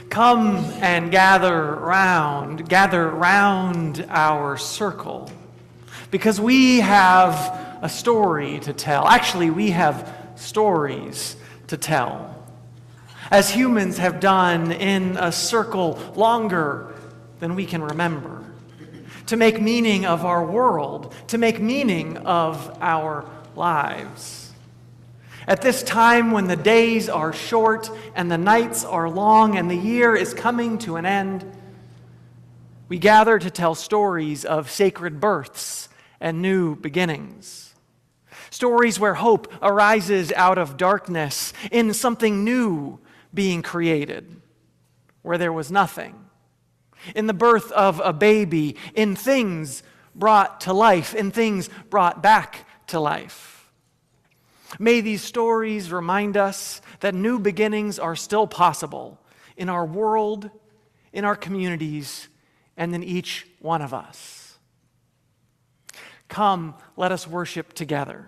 Come and gather round our circle, because we have a story to tell. Actually, we have stories to tell, as humans have done in a circle longer than we can remember, to make meaning of our world, to make meaning of our lives. At this time when the days are short and the nights are long and the year is coming to an end, we gather to tell stories of sacred births and new beginnings. Stories where hope arises out of darkness in something new being created, where there was nothing. In the birth of a baby, in things brought to life, in things brought back to life. May these stories remind us that new beginnings are still possible in our world, in our communities, and in each one of us. Come, let us worship together.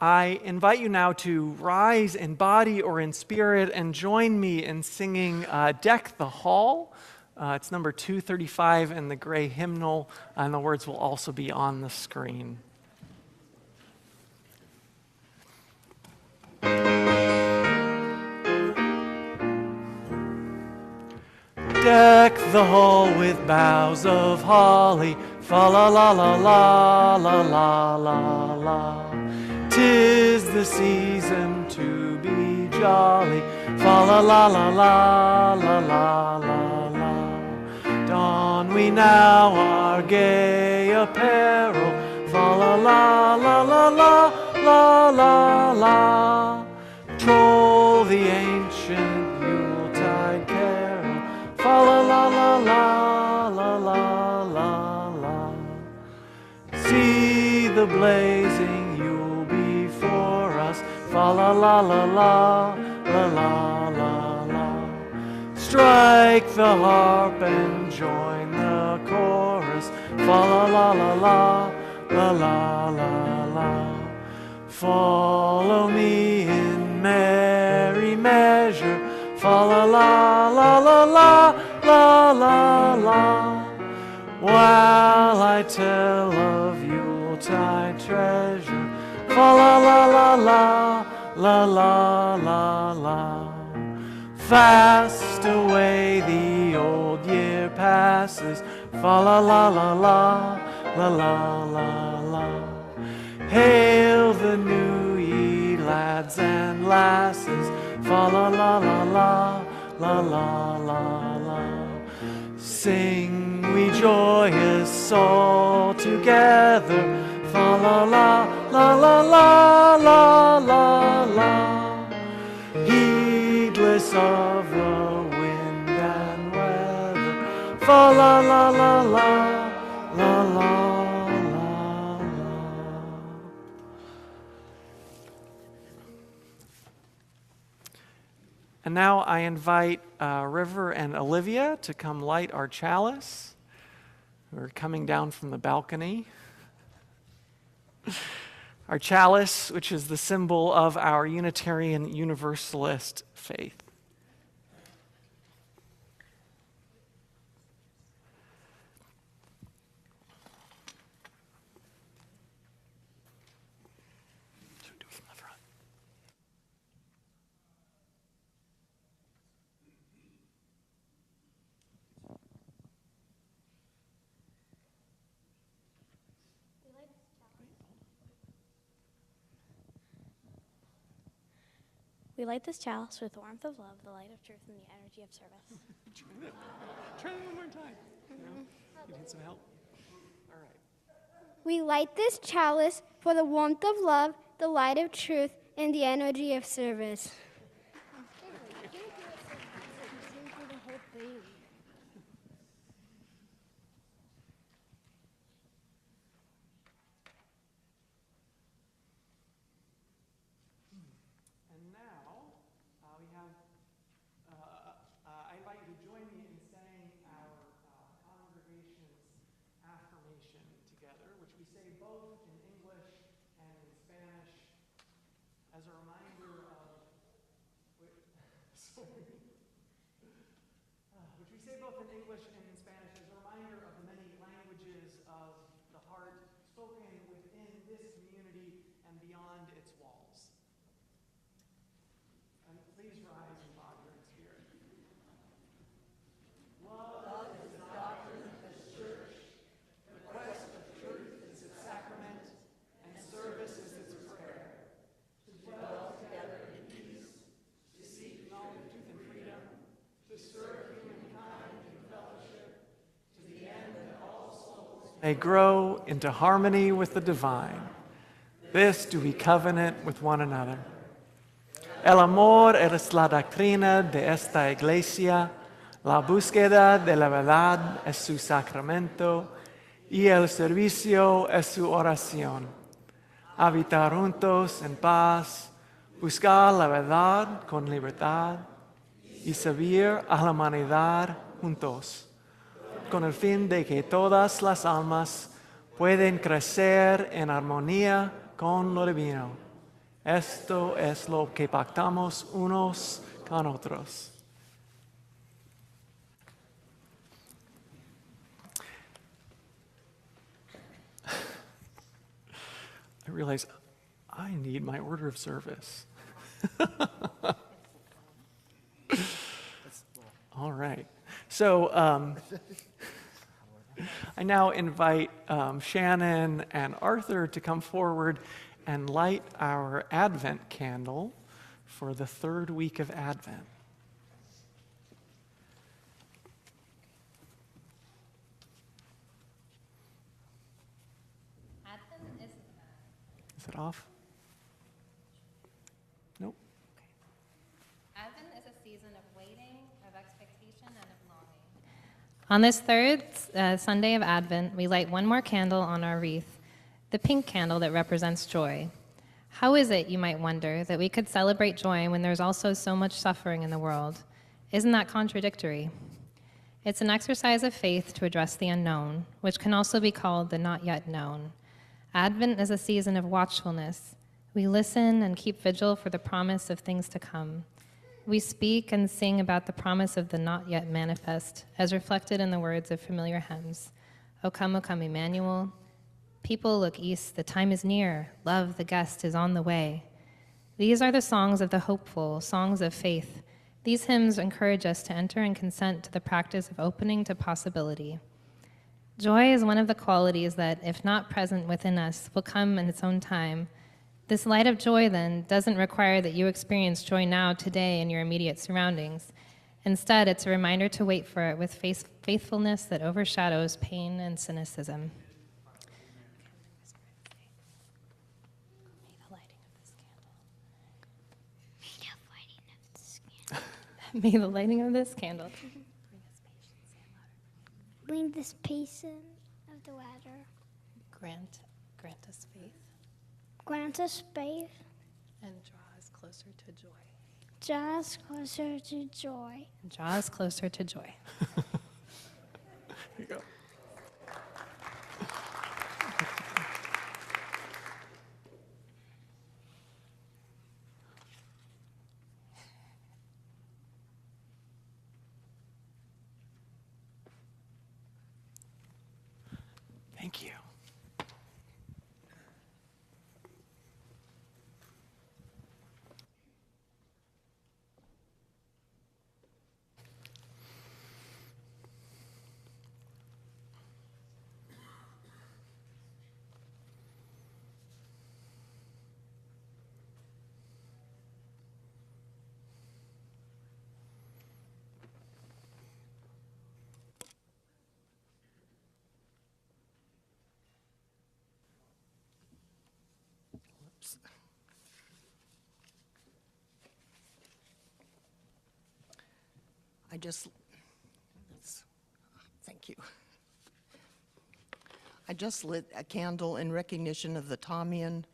I invite you now to rise in body or in spirit and join me in singing Deck the Hall. It's number 235 in the gray hymnal, and the words will also be on the screen. Deck the hall with boughs of holly, fa la la la la la la la la. 'Tis the season to be jolly, fa la la la la la la la la. Don we now our gay apparel, fa la la la la la la la la. Troll the ancient Yuletide carol, fa la la la la la la la la. See the blazing Yule before us, fa la la la la la la la la. Strike the harp and join the chorus, fa la la la la la la la la. Follow me in merry measure, fa la la la la la la la la. While I tell of Yuletide treasure, fa la la la la la la la la. Fast away the old year passes, fa la la la la la la la la. Hail the new ye lads and lasses, fa la la la la la la la la. Sing we joyous all together, fa la la la la la la la la. Heedless of the wind and weather, fa la la la la la la. And now I invite River and Olivia to come light our chalice. We're coming down from the balcony. Our chalice, which is the symbol of our Unitarian Universalist faith. We light this chalice with the warmth of love, the light of truth, and the energy of service. Try that one more time. You need some help? All right. We light this chalice for the warmth of love, the light of truth, and the energy of service. And now we have, I invite you to join me in saying our congregation's affirmation together, which we say both in English and in Spanish as a reminder of, which we say both in English and in Spanish as a reminder of the many languages of the heart spoken within this community and beyond its walls. And please rise in body and spirit. Love is the doctrine of this church. The quest of truth is its sacrament, and service is its prayer. To dwell together in peace, to seek knowledge, truth, and freedom, to serve humankind in fellowship, to the end that all souls may grow into harmony with the divine. This do we covenant with one another. El amor es la doctrina de esta iglesia, la búsqueda de la verdad es su sacramento y el servicio es su oración. Habitar juntos en paz, buscar la verdad con libertad y servir a la humanidad juntos, con el fin de que todas las almas puedan crecer en armonía con lo divino. Esto es lo que pactamos unos con otros. I realize I need my order of service. All right. So I now invite Shannon and Arthur to come forward and light our Advent candle for the third week of Advent. Is it off? Nope. Okay. Advent is a season of waiting, of expectation, and of longing. On this third Sunday of Advent, we light one more candle on our wreath, the pink candle that represents joy. How is it, you might wonder, that we could celebrate joy when there's also so much suffering in the world? Isn't that contradictory? It's an exercise of faith to address the unknown, which can also be called the not yet known. Advent is a season of watchfulness. We listen and keep vigil for the promise of things to come. We speak and sing about the promise of the not yet manifest, as reflected in the words of familiar hymns. O come, Emmanuel. People look east, the time is near. Love, the guest, is on the way. These are the songs of the hopeful, songs of faith. These hymns encourage us to enter and consent to the practice of opening to possibility. Joy is one of the qualities that, if not present within us, will come in its own time. This light of joy, then, doesn't require that you experience joy now, today, in your immediate surroundings. Instead, it's a reminder to wait for it with faithfulness that overshadows pain and cynicism. May the lighting of this candle Bring this patience of the ladder. grant us faith Grant us faith. and draw us closer to joy. Draw us closer to joy. And draw us closer to joy. Here you go. Thank you. Thank you. I just lit a candle in recognition of the Tamian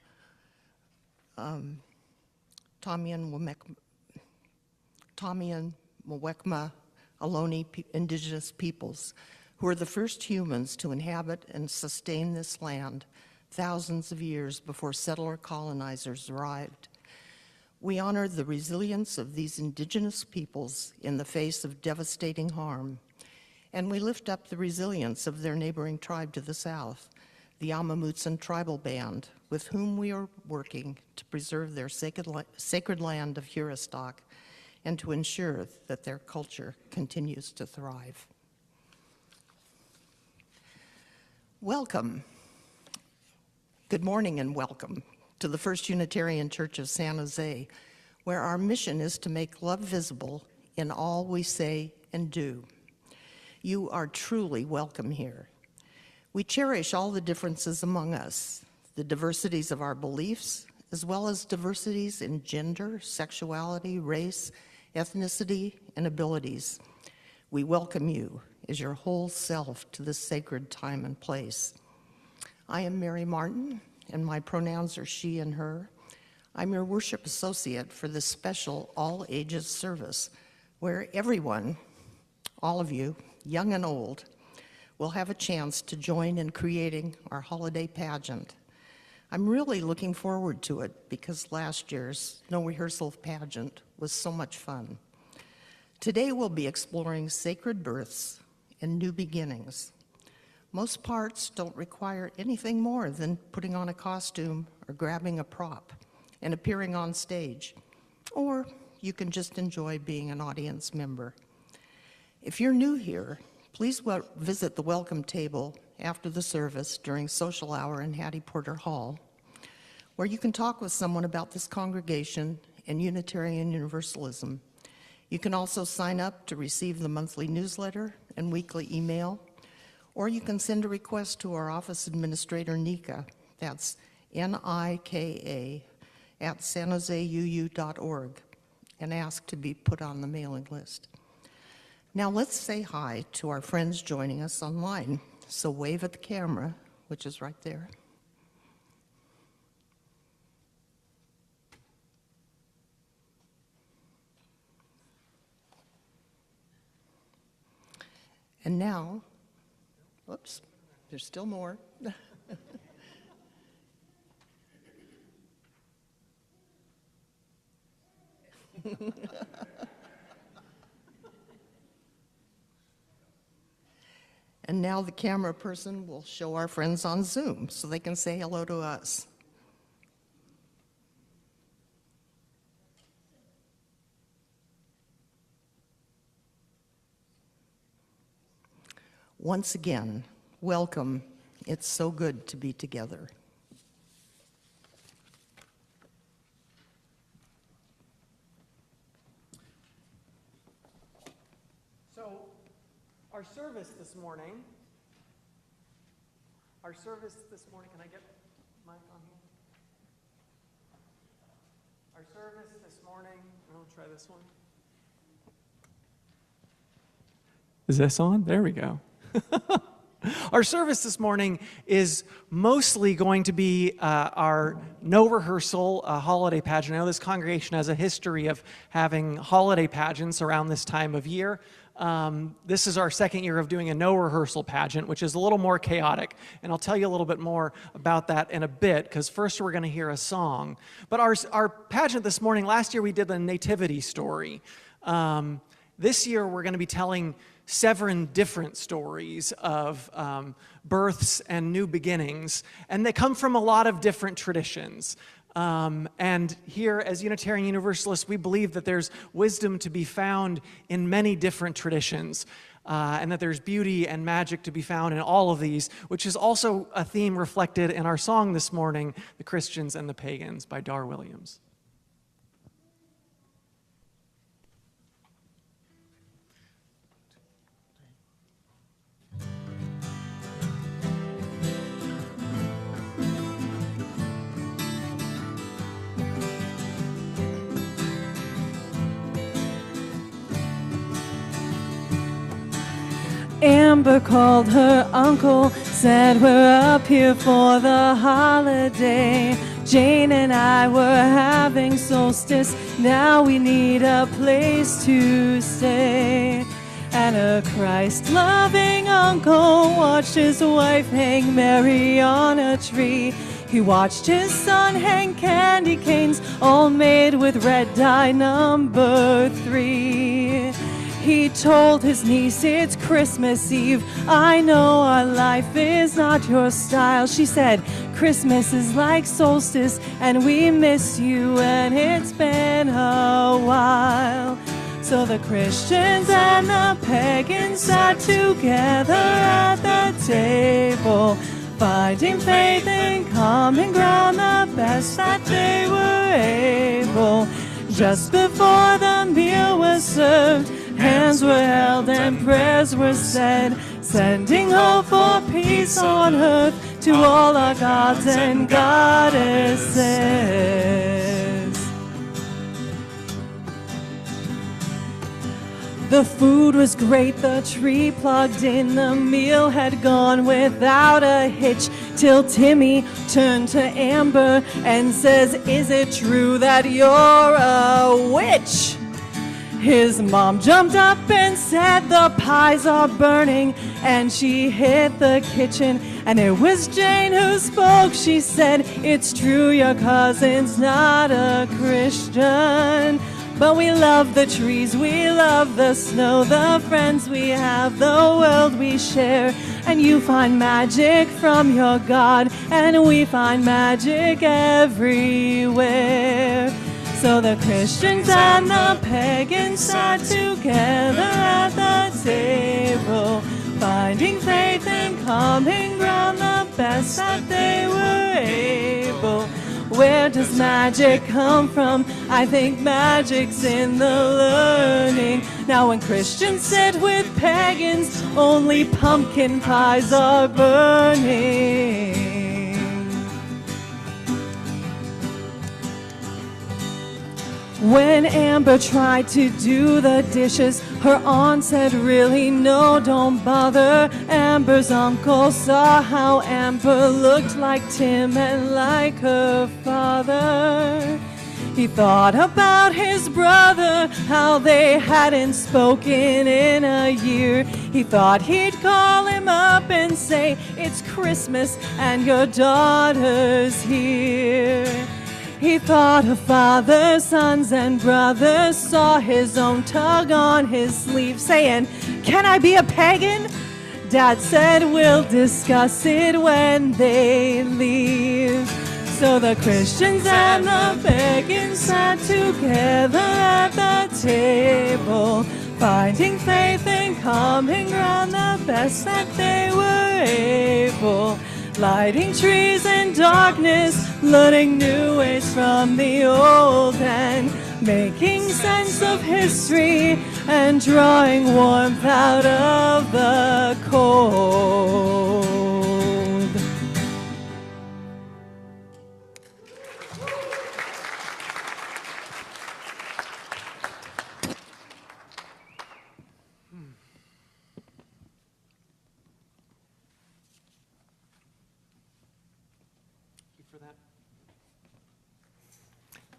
Mwekma Ohlone indigenous peoples, who are the first humans to inhabit and sustain this land thousands of years before settler colonizers arrived. We honor the resilience of these indigenous peoples in the face of devastating harm, and we lift up the resilience of their neighboring tribe to the south, the Amamutsan Tribal Band, with whom we are working to preserve their sacred land of Huristock and to ensure that their culture continues to thrive. Welcome. Good morning and welcome to the First Unitarian Church of San Jose, where our mission is to make love visible in all we say and do. You are truly welcome here. We cherish all the differences among us, the diversities of our beliefs, as well as diversities in gender, sexuality, race, ethnicity, and abilities. We welcome you as your whole self to this sacred time and place. I am Mary Martin, and my pronouns are she and her. I'm your worship associate for this special all-ages service, where everyone, all of you, young and old, will have a chance to join in creating our holiday pageant. I'm really looking forward to it because last year's no rehearsal pageant was so much fun. Today we'll be exploring sacred births and new beginnings. Most parts don't require anything more than putting on a costume or grabbing a prop and appearing on stage, or you can just enjoy being an audience member. If you're new here, please visit the welcome table after the service during social hour in Hattie Porter Hall, where you can talk with someone about this congregation and Unitarian Universalism. You can also sign up to receive the monthly newsletter and weekly email, or you can send a request to our office administrator, Nika, that's Nika, at sanjoseuu.org, and ask to be put on the mailing list. Now let's say hi to our friends joining us online. So wave at the camera, which is right there. And now, whoops, there's still more. And now the camera person will show our friends on Zoom so they can say hello to us. Once again, welcome. It's so good to be together. So, our service this morning, can I get mic on here? Our service this morning, I'll try this one. Is this on? There we go. Our service this morning is mostly going to be our no rehearsal holiday pageant. I know this congregation has a history of having holiday pageants around this time of year. This is our second year of doing a no rehearsal pageant, which is a little more chaotic. And I'll tell you a little bit more about that in a bit, because first we're going to hear a song. But our pageant this morning, last year we did the nativity story. This year, we're going to be telling 7 different stories of births and new beginnings, and they come from a lot of different traditions. And here, as Unitarian Universalists, we believe that there's wisdom to be found in many different traditions, and that there's beauty and magic to be found in all of these, which is also a theme reflected in our song this morning, The Christians and the Pagans by Dar Williams. Amber called her uncle, said we're up here for the holiday. Jane and I were having solstice, now we need a place to stay. And a Christ-loving uncle watched his wife hang Mary on a tree. He watched his son hang candy canes, all made with red dye number 3. He told his niece, it's Christmas Eve. I know our life is not your style. She said, Christmas is like solstice, and we miss you, and it's been a while. So the Christians and the pagans sat together at the table, finding faith and common ground the best that they were able. Just before the meal was served, hands were held and prayers were said, sending hope for peace on earth to all our gods and goddesses. The food was great, the tree plugged in, the meal had gone without a hitch, till Timmy turned to Amber and says, is it true that you're a witch? His mom jumped up and said, the pies are burning, and she hit the kitchen, and it was Jane who spoke. She said, it's true, your cousin's not a Christian, but we love the trees, we love the snow, the friends we have, the world we share, and you find magic from your God, and we find magic everywhere. So the Christians and the pagans sat together at the table, finding faith and common ground the best that they were able. Where does magic come from? I think magic's in the learning. Now when Christians sit with pagans, only pumpkin pies are burning. When Amber tried to do the dishes, her aunt said, really, no, don't bother. Amber's uncle saw how Amber looked like Tim and like her father. He thought about his brother, how they hadn't spoken in a year. He thought he'd call him up and say, it's Christmas and your daughter's here. He thought of fathers, sons, and brothers, saw his own tug on his sleeve, saying, can I be a pagan? Dad said, we'll discuss it when they leave. So the Christians and the pagans sat together at the table, finding faith and common ground the best that they were able. Lighting trees in darkness, learning new ways from the old, and making sense of history and drawing warmth out of the cold.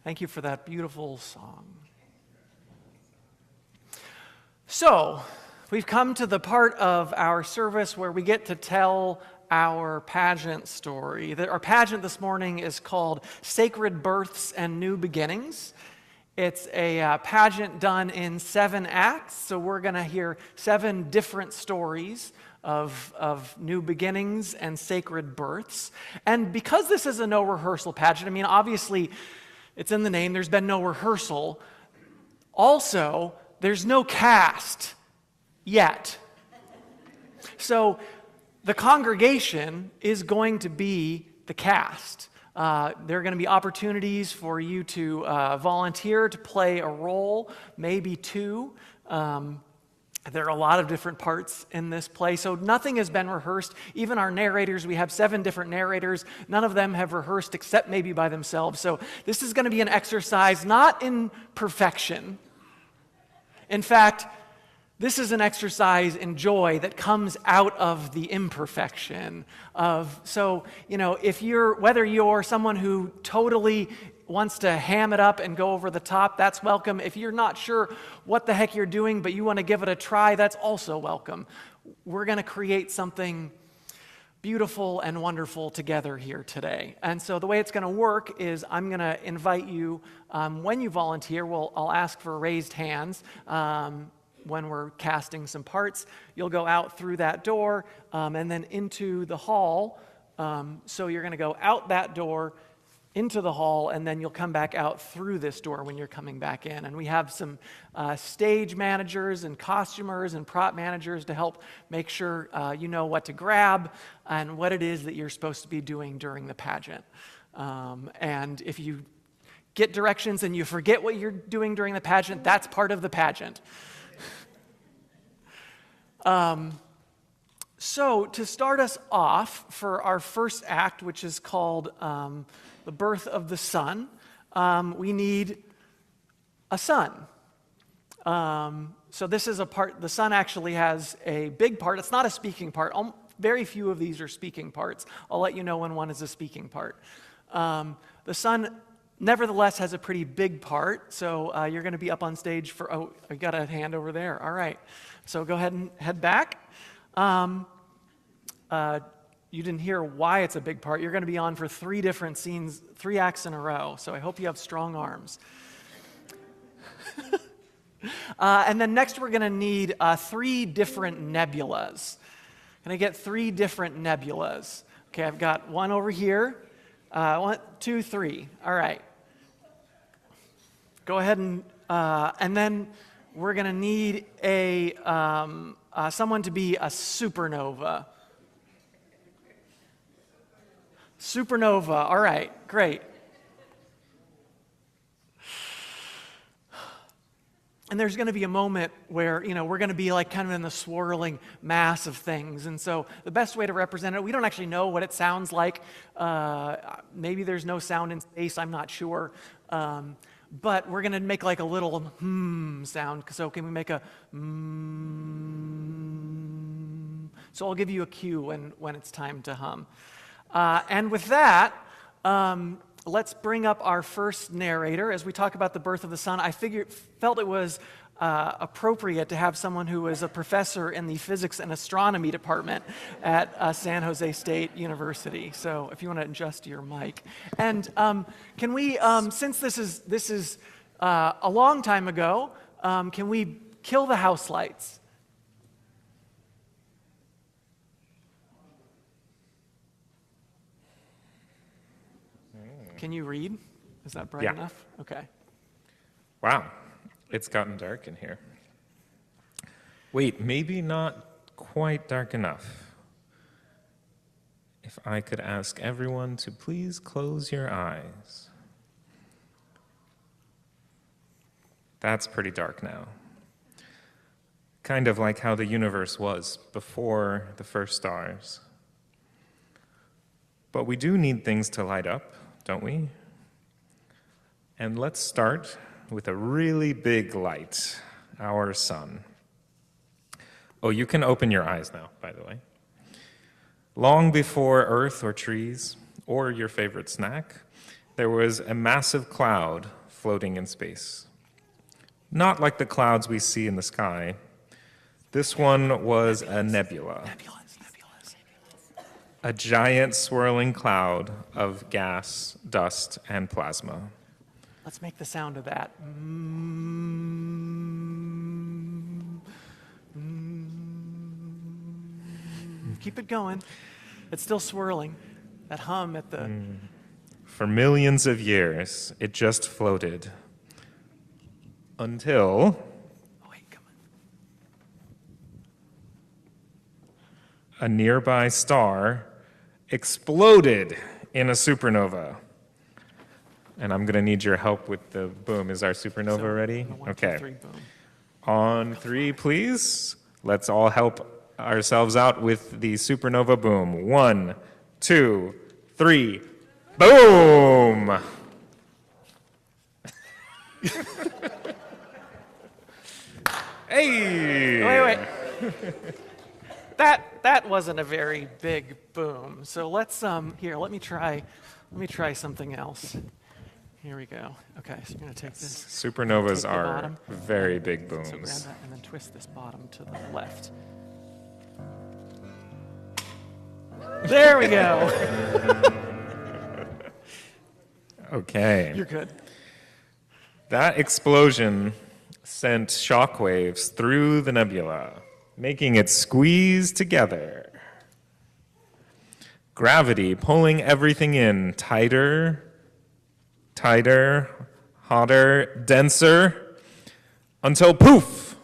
Thank you for that beautiful song. So, we've come to the part of our service where we get to tell our pageant story. Our pageant this morning is called Sacred Births and New Beginnings. It's a pageant done in 7 acts, so we're going to hear 7 different stories of new beginnings and sacred births. And because this is a no rehearsal pageant, I mean, obviously, it's in the name, there's been no rehearsal. Also, there's no cast yet. So the congregation is going to be the cast. There are going to be opportunities for you to volunteer to play a role, maybe 2. There are a lot of different parts in this play, so nothing has been rehearsed. Even our narrators, we have 7 different narrators. None of them have rehearsed except maybe by themselves. So this is going to be an exercise not in perfection. In fact, this is an exercise in joy that comes out of the imperfection of, so, whether you're someone who totally wants to ham it up and go over the top, that's welcome. If you're not sure what the heck you're doing, but you want to give it a try, that's also welcome. We're going to create something beautiful and wonderful together here today. And so the way it's going to work is I'm going to invite you, when you volunteer, I'll ask for raised hands. When we're casting some parts, you'll go out through that door and then into the hall. So you're going to go out that door, into the hall, and then you'll come back out through this door when you're coming back in. And we have some stage managers and costumers and prop managers to help make sure you know what to grab and what it is that you're supposed to be doing during the pageant. And if you get directions and you forget what you're doing during the pageant, that's part of the pageant. So to start us off for our first act, which is called The Birth of the Sun, we need a sun. So this is a part, the sun actually has a big part. It's not a speaking part. Very few of these are speaking parts. I'll let you know when one is a speaking part. The sun, nevertheless, has a pretty big part. So you're going to be up on stage for, oh, I got a hand over there. All right. So go ahead and head back. You didn't hear why it's a big part. You're going to be on for 3 different scenes, 3 acts in a row. So I hope you have strong arms. And then next we're going to need 3 different nebulas. Can I get 3 different nebulas? Okay, I've got one over here. 1, 2, 3. All right. Go ahead and then we're going to need someone to be a supernova. Supernova. All right, great. And there's going to be a moment where, we're going to be like kind of in the swirling mass of things. And so the best way to represent it, we don't actually know what it sounds like. Maybe there's no sound in space, I'm not sure. But we're going to make like a little sound. So can we make a So I'll give you a cue when it's time to hum. And with that, let's bring up our first narrator. As we talk about the birth of the sun, I felt it was appropriate to have someone who is a professor in the physics and astronomy department at San Jose State University. So if you want to adjust your mic. And can we, since this is a long time ago, can we kill the house lights? Can you read? Is that bright enough? Okay. Wow, it's gotten dark in here. Wait, maybe not quite dark enough. If I could ask everyone to please close your eyes. That's pretty dark now. Kind of like how the universe was before the first stars. But we do need things to light up, don't we? And let's start with a really big light, our sun. Oh, you can open your eyes now, by the way. Long before Earth or trees, or your favorite snack, there was a massive cloud floating in space. Not like the clouds we see in the sky. This one was a nebula. A giant swirling cloud of gas, dust, and plasma. Let's make the sound of that. Keep it going. It's still swirling. That hum at the... For millions of years, it just floated. Until Oh, wait, come on. a nearby star exploded in a supernova. And I'm going to need your help with the boom. Is our supernova So, ready? on a 1, 2, Okay. 3, boom. On 3, please. Let's all help ourselves out with the supernova boom. 1, 2, 3. Boom! Hey! Wait. That wasn't a very big boom. So let's here. Let me try something else. Here we go. Okay, so you're gonna take this. Supernovas Take the are bottom. very big So grab booms. that and then twist this bottom to the left. There we go. Okay. You're good. That explosion sent shockwaves through the nebula, making it squeeze together. Gravity pulling everything in tighter, hotter, denser, until poof,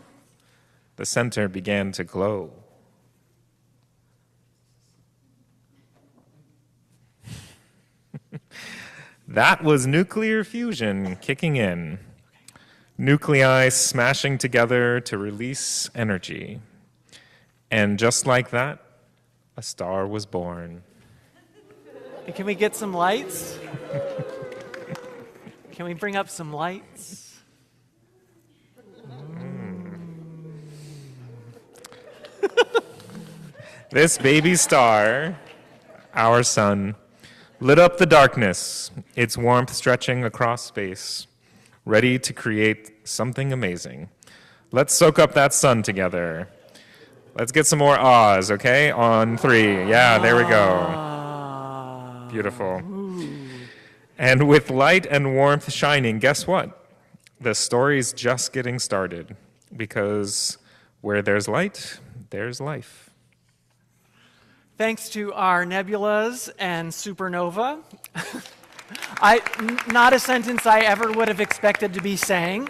the center began to glow. That was nuclear fusion kicking in. Nuclei smashing together to release energy. And just like that, a star was born. Hey, can we get some lights? Can we bring up some lights? This baby star, our sun, lit up the darkness, its warmth stretching across space, ready to create something amazing. Let's soak up that sun together. Let's get some more ahs, okay? On 3. Yeah, there we go. Beautiful. And with light and warmth shining, guess what? The story's just getting started, because where there's light, there's life. Thanks to our nebulas and supernova. Not a sentence I ever would have expected to be saying.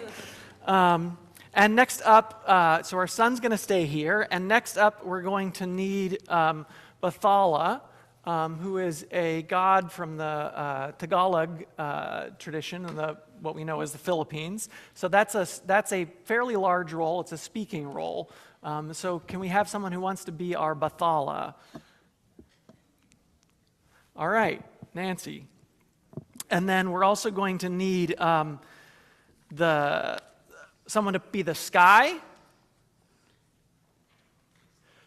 And next up, so our sun's going to stay here. And next up, we're going to need Bathala, who is a god from the Tagalog tradition, and what we know as the Philippines. So that's a fairly large role. It's a speaking role. So can we have someone who wants to be our Bathala? All right, Nancy. And then we're also going to need someone to be the sky.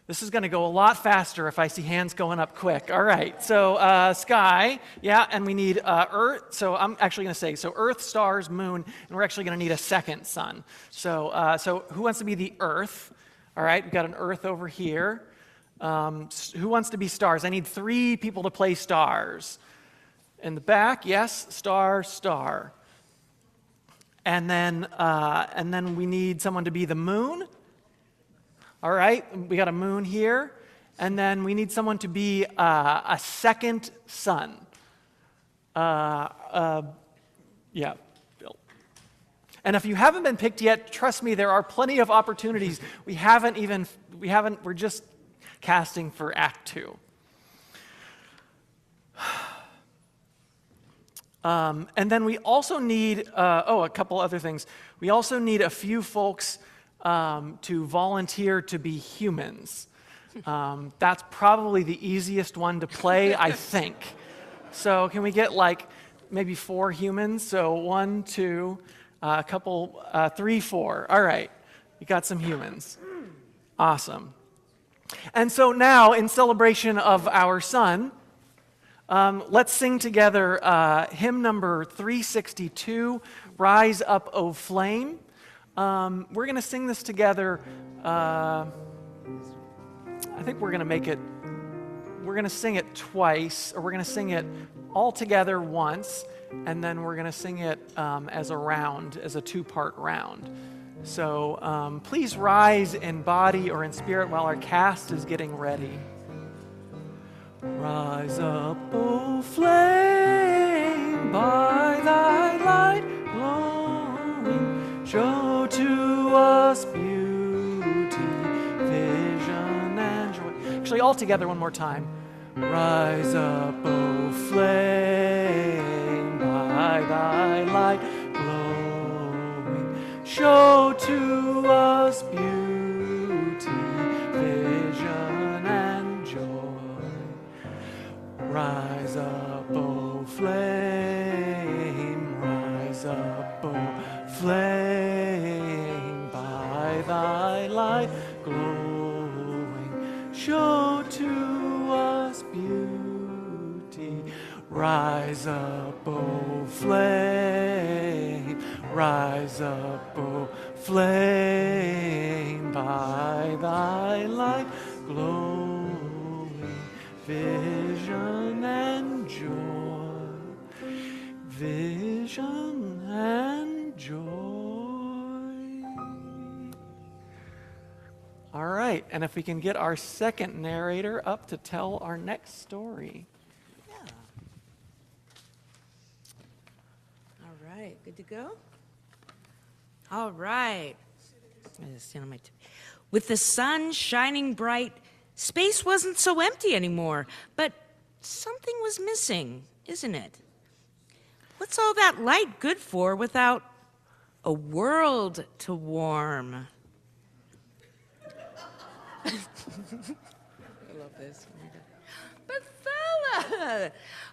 This is going to go a lot faster if I see hands going up quick. All right, so sky, yeah, and we need earth. So I'm actually going to say, so earth, stars, moon, and we're actually going to need a second sun. So who wants to be the earth? All right, we've got an earth over here. Who wants to be stars? I need 3 people to play stars. In the back, yes, star, star. And then we need someone to be the moon. All right, we got a moon here. And then we need someone to be a second sun. Yeah, Bill. And if you haven't been picked yet, trust me, there are plenty of opportunities. We're just casting for Act 2. And then we also need, a couple other things. We also need a few folks to volunteer to be humans. That's probably the easiest one to play, I think. So can we get maybe 4 humans? So 1, 2, a couple, 3, 4. All right, we got some humans. Awesome. And so now, in celebration of our son, let's sing together hymn number 362, Rise Up, O Flame. We're going to sing this together. I think we're going to make it we're going to sing it twice, or we're going to sing it all together once, and then we're going to sing it as a round, as a two-part round. So please rise in body or in spirit while our cast is getting ready. Rise up, O flame, by thy light glowing, show to us beauty, vision, and joy. Actually, all together one more time. Rise up, O flame, by thy light glowing, show to us beauty, vision, and joy. Rise up, O flame, rise up, O flame, by thy light glowing, show to us beauty. Rise up, O flame, rise up, O flame, by thy light glowing, vision and joy, vision and joy. All right, and if we can get our second narrator up to tell our next story. All right, good to go? All right. I'm gonna stand on my With the sun shining bright, space wasn't so empty anymore, but something was missing, isn't it? What's all that light good for without a world to warm? I love this. Bethala!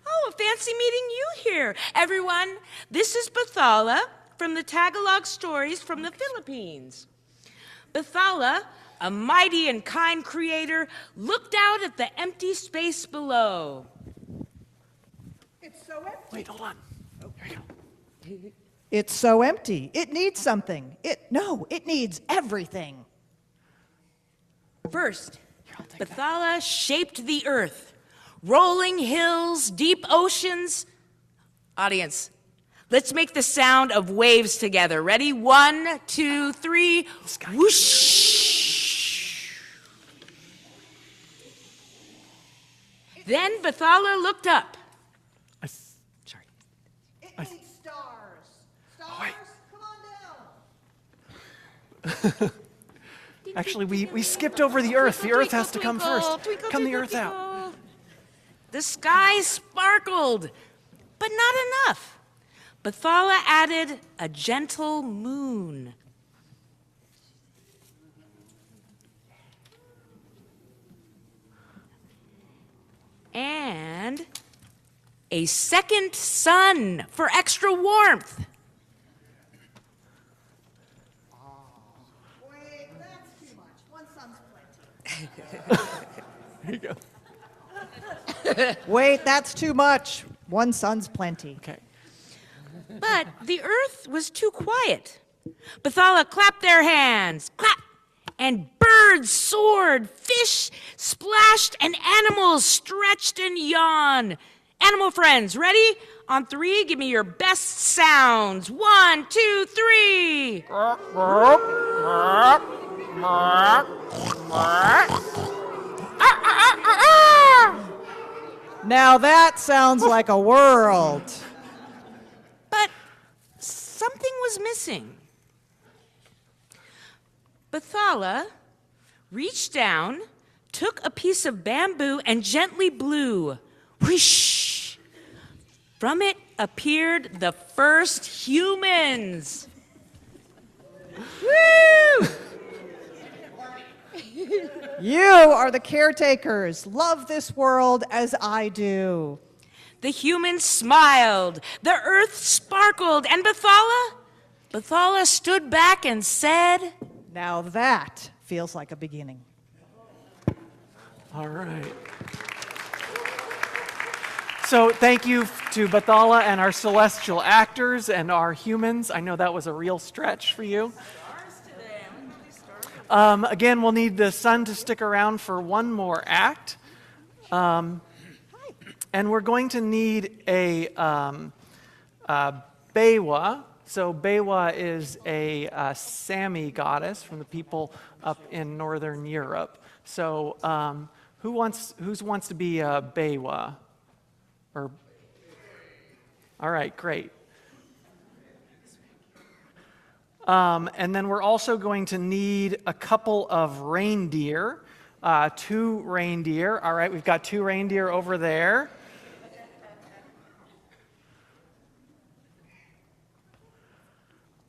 Oh, a fancy meeting you here. Everyone, this is Bethala from the Tagalog Stories from the Philippines. Bethala, a mighty and kind creator, looked out at the empty space below. It's so empty. Wait, hold on. Here we go. It's so empty. It needs something. It needs everything. First, Bethala shaped the earth. Rolling hills, deep oceans. Audience, let's make the sound of waves together. Ready? 1, 2, 3. Whoosh! Then Bethala looked up. Sorry. It needs stars. Stars, wait. come on down. Actually, we skipped over the earth. The earth has to come first. Come the earth out. The sky sparkled, but not enough. Bethala added a gentle moon. And a second sun for extra warmth. Wait, that's too much. One sun's plenty. There you go. Wait, that's too much. One sun's plenty. Okay. But the earth was too quiet. Bethala clapped their hands, clap, and birds soared, fish splashed, and animals stretched and yawned. Animal friends, ready? On 3, give me your best sounds. 1, 2, 3. Now that sounds like a world. But something was missing. Bethala reached down, took a piece of bamboo, and gently blew. Whoosh! From it appeared the first humans. Woo! You are the caretakers. Love this world as I do. The humans smiled, the earth sparkled, and Bethala stood back and said, Now that feels like a beginning. All right. So thank you to Bethala and our celestial actors and our humans. I know that was a real stretch for you. Again, we'll need the sun to stick around for one more act. And we're going to need a Bewa. So Bewa is a Sami goddess from the people up in northern Europe. So who wants to be a Bewa? Or all right, great. And then we're also going to need a couple of reindeer, 2 reindeer. All right, we've got 2 reindeer over there.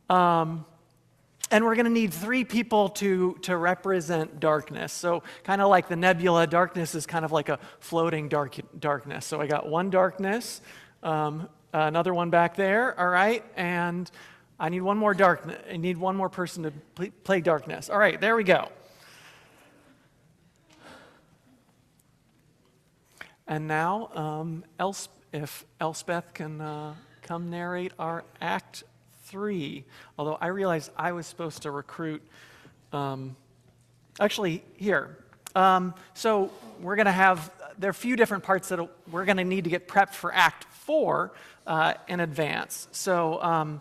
And we're going to need 3 people to represent darkness. So kind of like the nebula, darkness is kind of like a floating darkness. So I got 1 darkness, another one back there, all right? And I need one more darkness. I need one more person to play darkness. All right, there we go. And now, if Elspeth can come narrate our Act 3, although I realized I was supposed to recruit, actually here. So we're going to have, there are a few different parts that we're going to need to get prepped for Act 4 in advance. So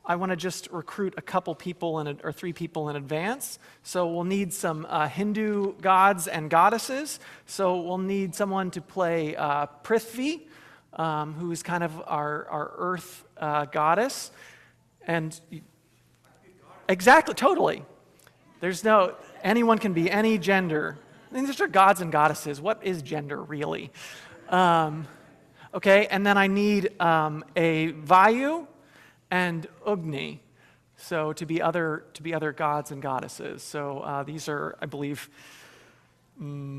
I want to just recruit a couple people or 3 people in advance. So we'll need some Hindu gods and goddesses. So we'll need someone to play Prithvi, who is kind of our earth goddess. And exactly, totally. There's anyone can be any gender. And these are gods and goddesses. What is gender, really? Okay, and then I need a Vayu and Ugni, so to be other gods and goddesses. So these are, I believe,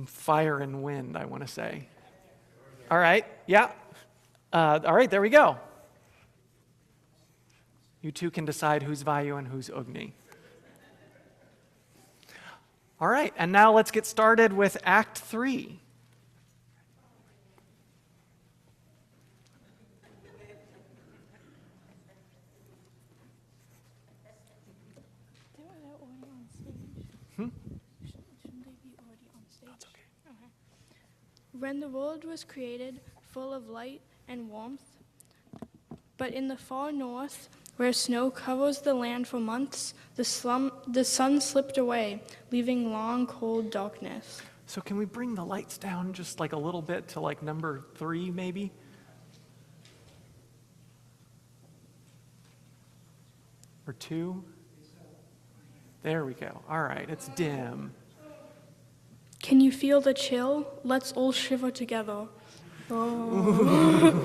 fire and wind, I want to say. All right, yeah. All right, there we go. You 2 can decide who's Vayu and who's Ugni. All right, and now let's get started with Act 3. When the world was created, full of light and warmth, but in the far north, where snow covers the land for months, the sun slipped away, leaving long, cold darkness. So can we bring the lights down just like a little bit to like number 3, maybe? Or 2? There we go. All right, it's dim. Can you feel the chill? Let's all shiver together. Oh.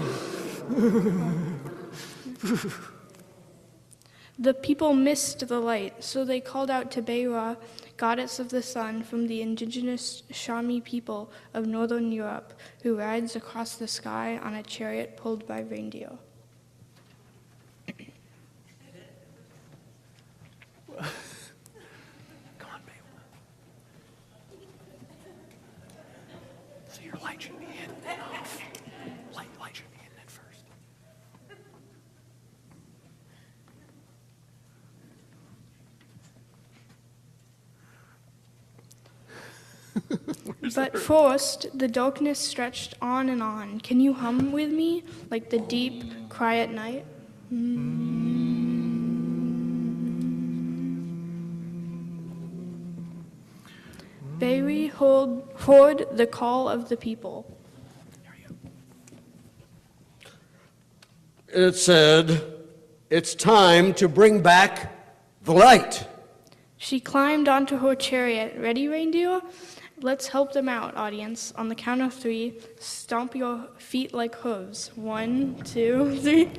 The people missed the light, so they called out to Beira, goddess of the sun, from the indigenous Sami people of northern Europe, who rides across the sky on a chariot pulled by reindeer. Come on, Beira. So your light should be hidden enough. Light should be hidden at first. But first, the darkness stretched on and on. Can you hum with me, like the deep cry at night? Beiri heard the call of the people. It said, "It's time to bring back the light." She climbed onto her chariot. Ready, reindeer? Let's help them out, audience. On the count of 3, stomp your feet like hooves. 1, 2, 3.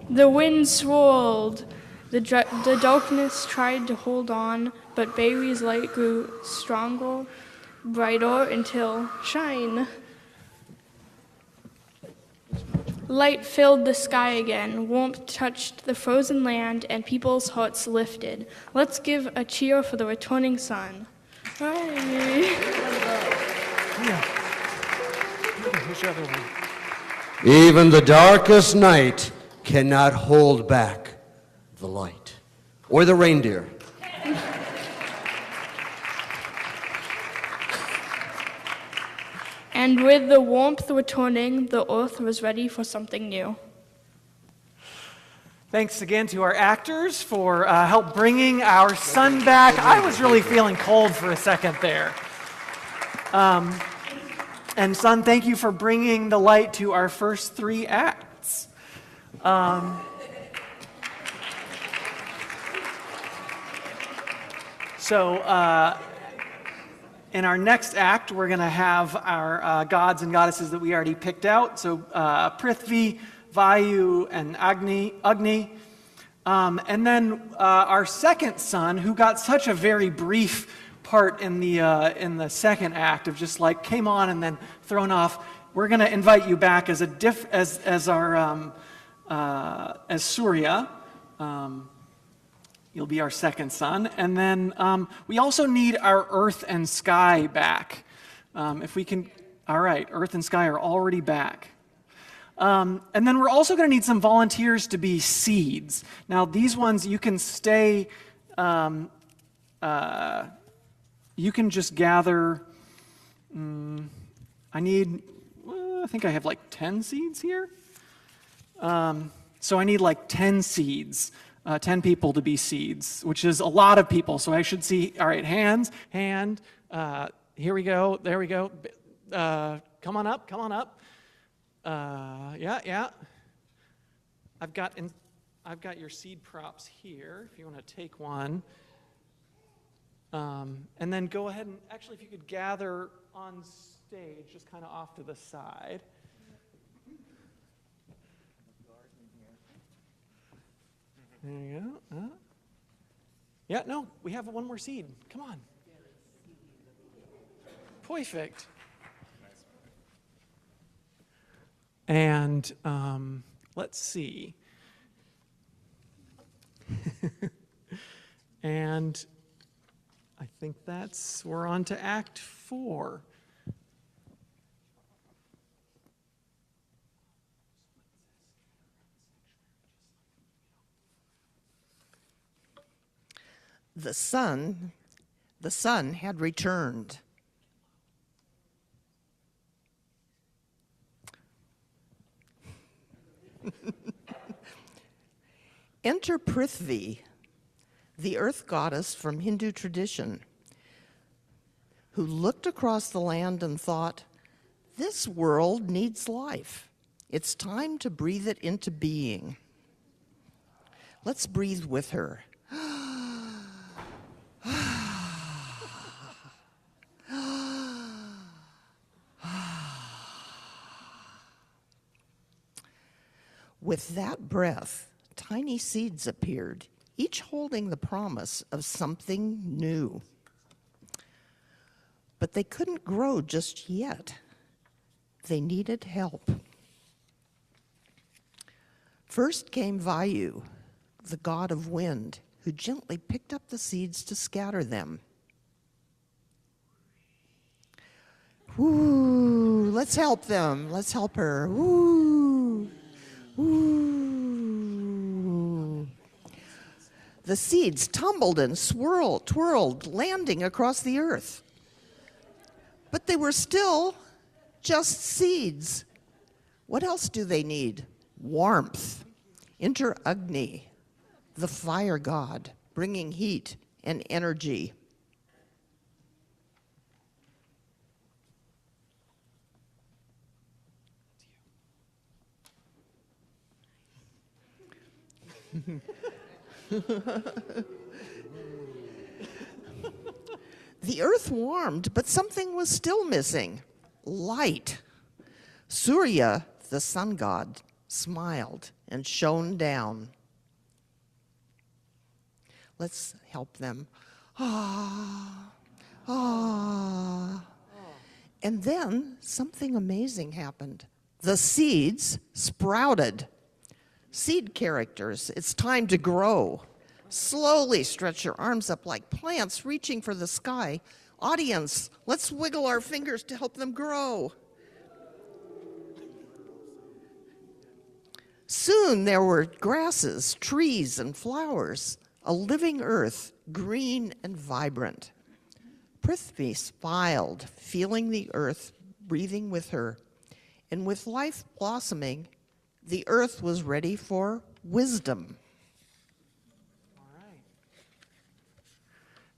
The wind swirled. The darkness tried to hold on, but Beiri's light grew stronger, brighter, until shine. Light filled the sky again. Warmth touched the frozen land, and people's hearts lifted. Let's give a cheer for the returning sun. Hooray! Even the darkest night cannot hold back the light. or the reindeer. And with the warmth returning, the earth was ready for something new. Thanks again to our actors for help bringing our sun back. I was really feeling cold for a second there. And Sun, thank you for bringing the light to our first 3 acts. In our next act, we're going to have our gods and goddesses that we already picked out. So Prithvi, Vayu, and Agni. And then our second son, who got such a very brief part in the second act of just like came on and then thrown off. We're going to invite you back as Surya. You'll be our second son. And then we also need our earth and sky back. If we can, all right, earth and sky are already back. And then we're also going to need some volunteers to be seeds. Now, these ones, you can stay, you can just gather, I think I have like 10 seeds here. So I need like 10 seeds. 10 people to be seeds, which is a lot of people. So I should see, all right, hand, here we go, there we go. Come on up. Yeah. I've got your seed props here, if you want to take one. And then go ahead and, actually, if you could gather on stage, just kind of off to the side. There you go. Yeah, no, we have one more seed. Come on. Perfect. And let's see. And I think we're on to Act 4. The sun had returned. Enter Prithvi, the earth goddess from Hindu tradition, who looked across the land and thought, this world needs life. It's time to breathe it into being. Let's breathe with her. With that breath, tiny seeds appeared, each holding the promise of something new. But they couldn't grow just yet. They needed help. First came Vayu, the god of wind, who gently picked up the seeds to scatter them. Ooh, let's help them. Let's help her. Ooh. Ooh. The seeds tumbled and twirled, landing across the earth. But they were still just seeds. What else do they need? Warmth. Enter Agni, the fire god, bringing heat and energy. The earth warmed, but something was still missing. Light. Surya, the sun god, smiled and shone down. Let's help them. And then something amazing happened. The seeds sprouted. Seed characters, it's time to grow. Slowly stretch your arms up like plants reaching for the sky. Audience, let's wiggle our fingers to help them grow. Soon there were grasses, trees, and flowers. a living earth, green and vibrant. Prithvi smiled, feeling the earth breathing with her, and with life blossoming, the earth was ready for wisdom. All right.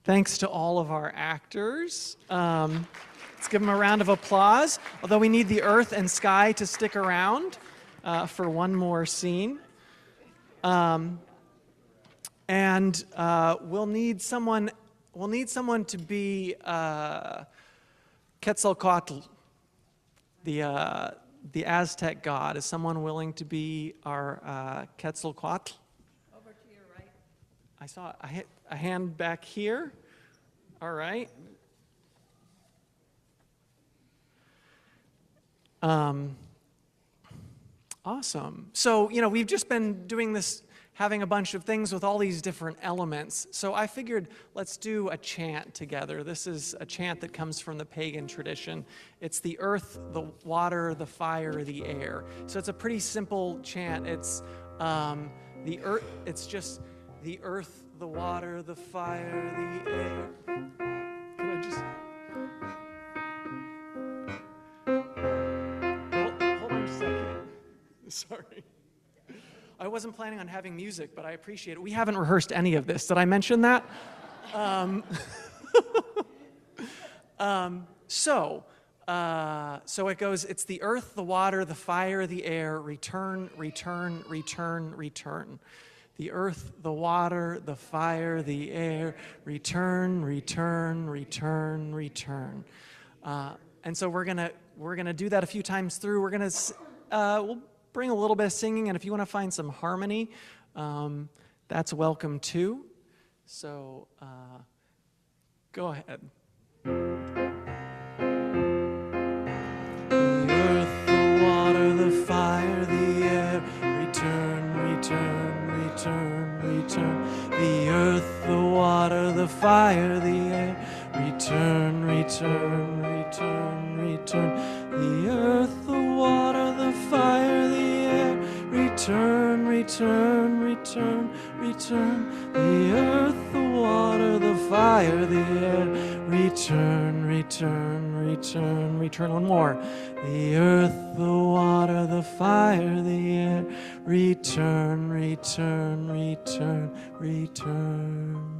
Thanks to all of our actors. Let's give them a round of applause, although we need the earth and sky to stick around for one more scene. And we'll need someone to be Quetzalcoatl, the Aztec god. Is someone willing to be our Quetzalcoatl? Over to your right. I saw a hand back here. All right. Awesome. So, we've just been doing this, having a bunch of things with all these different elements. So I figured let's do a chant together. This is a chant that comes from the pagan tradition. It's the earth, the water, the fire, the air. So it's a pretty simple chant. It's the earth. It's just the earth, the water, the fire, the air. Can I just... Hold on a second. Sorry. I wasn't planning on having music, but I appreciate it. We haven't rehearsed any of this. Did I mention that? So it goes, it's the earth, the water, the fire, the air, return, return, return, return. The earth, the water, the fire, the air, return, return, return, return. And so we're gonna do that a few times through. We'll bring a little bit of singing, and if you want to find some harmony, that's welcome too. So go ahead. The earth, the water, the fire, the air, return, return, return, return. The earth, the water, the fire, the air, return, return, return, return. The earth, the water, the fire, the air, return, return, return, return. The earth, the water, the fire, the air, return, return, return, return. One more. The earth, the water, the fire, the air, return, return, return, return.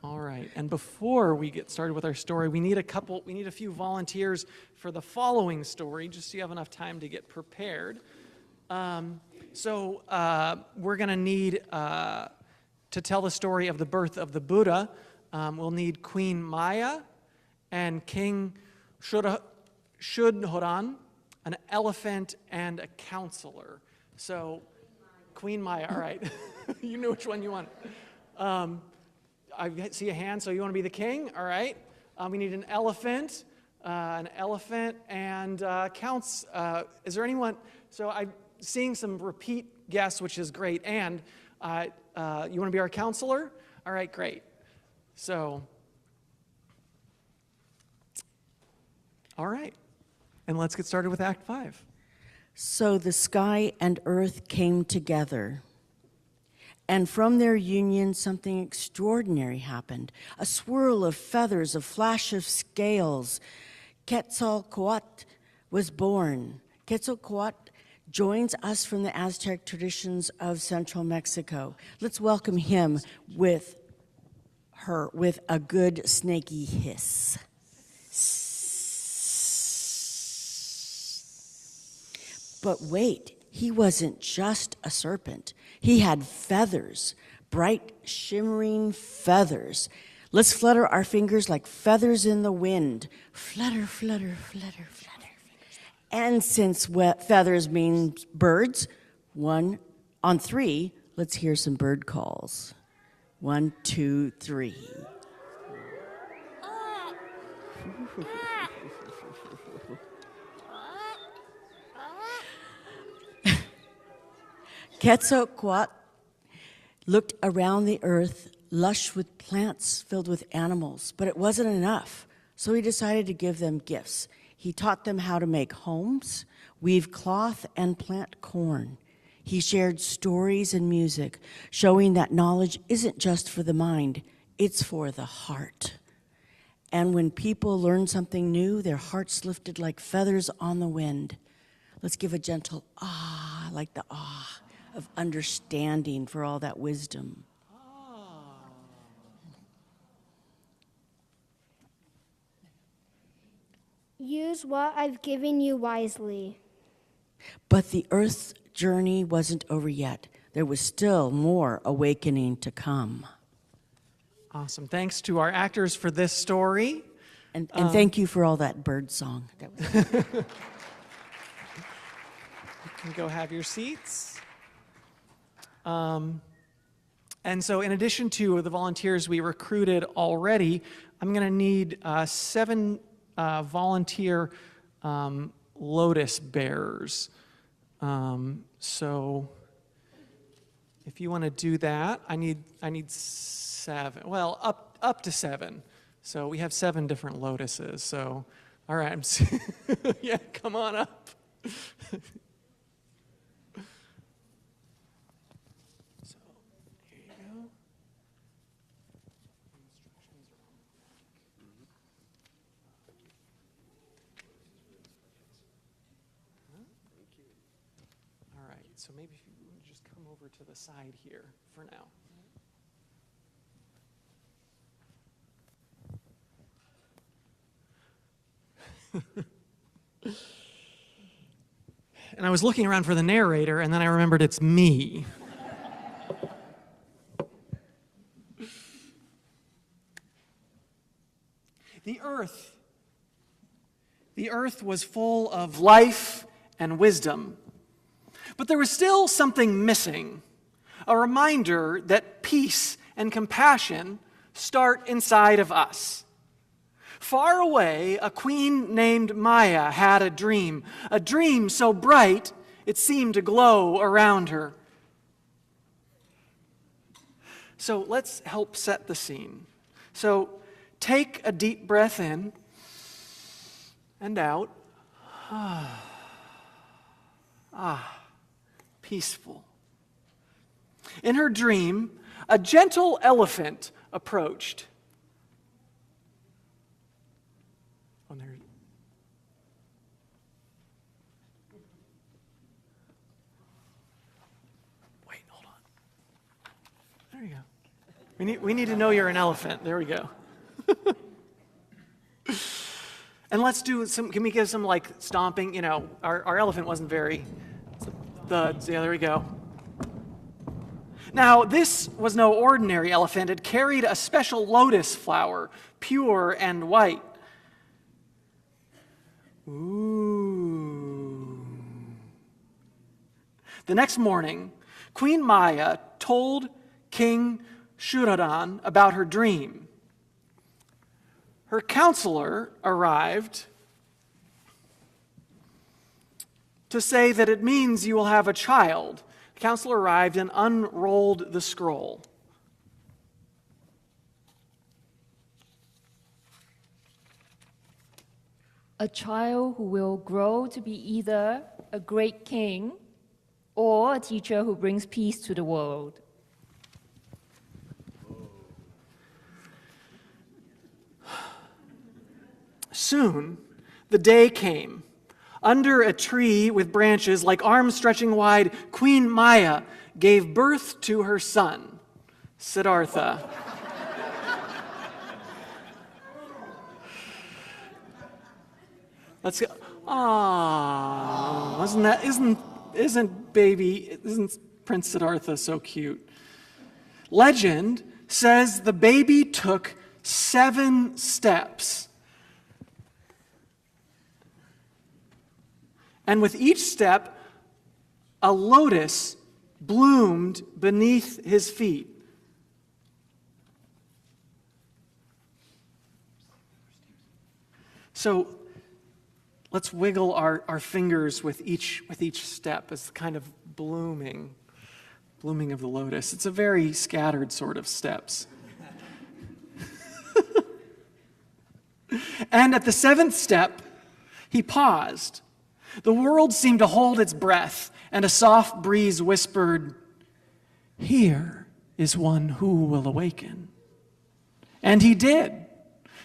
All right, and before we get started with our story, we need a few volunteers for the following story, just so you have enough time to get prepared. We're going to need, to tell the story of the birth of the Buddha, we'll need Queen Maya and King Shudhoran, an elephant, and a counselor. So, Queen Maya, all right. You know which one you want. I see a hand, so you want to be the king? All right. We need an elephant and counts. Is there anyone? So I'm seeing some repeat guests, which is great. And you want to be our counselor? All right, great. So, all right. And let's get started with Act 5. So the sky and earth came together. And from their union, something extraordinary happened. A swirl of feathers, a flash of scales. Quetzalcoatl was born. Quetzalcoatl joins us from the Aztec traditions of central Mexico. Let's welcome him with a good snaky hiss. But wait. He wasn't just a serpent. He had feathers, bright, shimmering feathers. Let's flutter our fingers like feathers in the wind. Flutter, flutter, flutter, flutter. And since feathers means birds, 1, on 3, let's hear some bird calls. 1, 2, 3. Quetzalcoatl looked around the earth, lush with plants filled with animals, but it wasn't enough, so he decided to give them gifts. He taught them how to make homes, weave cloth, and plant corn. He shared stories and music, showing that knowledge isn't just for the mind, it's for the heart. And when people learn something new, their hearts lifted like feathers on the wind. Let's give a gentle ah, like the ah of understanding for all that wisdom. Use what I've given you wisely. But the earth's journey wasn't over yet. There was still more awakening to come. Awesome. Thanks to our actors for this story. And thank you for all that bird song. That was You can go have your seats. And so in addition to the volunteers we recruited already, I'm going to need 7 volunteer lotus bearers. So if you want to do that, I need 7. Well, up to 7. So we have 7 different lotuses. So, all right, yeah, come on up. So here you go. All right, so maybe if you would just come over to the side here for now. And I was looking around for the narrator, and then I remembered it's me. The earth was full of life and wisdom. But there was still something missing, a reminder that peace and compassion start inside of us. Far away, a queen named Maya had a dream so bright it seemed to glow around her. So let's help set the scene. So take a deep breath in and out. Peaceful. In her dream, a gentle elephant approached. Wait, hold on. There you go. We need to know you're an elephant. There we go. And let's do some, can we give some like stomping? You know, our elephant wasn't very thuds. Yeah, there we go. Now, this was no ordinary elephant. It carried a special lotus flower, pure and white. Ooh. The next morning, Queen Maya told King Shuradan about her dream. Her counselor arrived to say that it means you will have a child. The counselor arrived and unrolled the scroll. A child who will grow to be either a great king or a teacher who brings peace to the world. Soon, the day came. Under a tree with branches like arms stretching wide, Queen Maya gave birth to her son, Siddhartha. Let's go. Aww, isn't Prince Siddhartha so cute? Legend says the baby took 7 steps. And with each step, a lotus bloomed beneath his feet. So let's wiggle our fingers with each step as kind of blooming of the lotus. It's a very scattered sort of steps. And at the 7th step, he paused. The world seemed to hold its breath, and a soft breeze whispered, "Here is one who will awaken." And he did.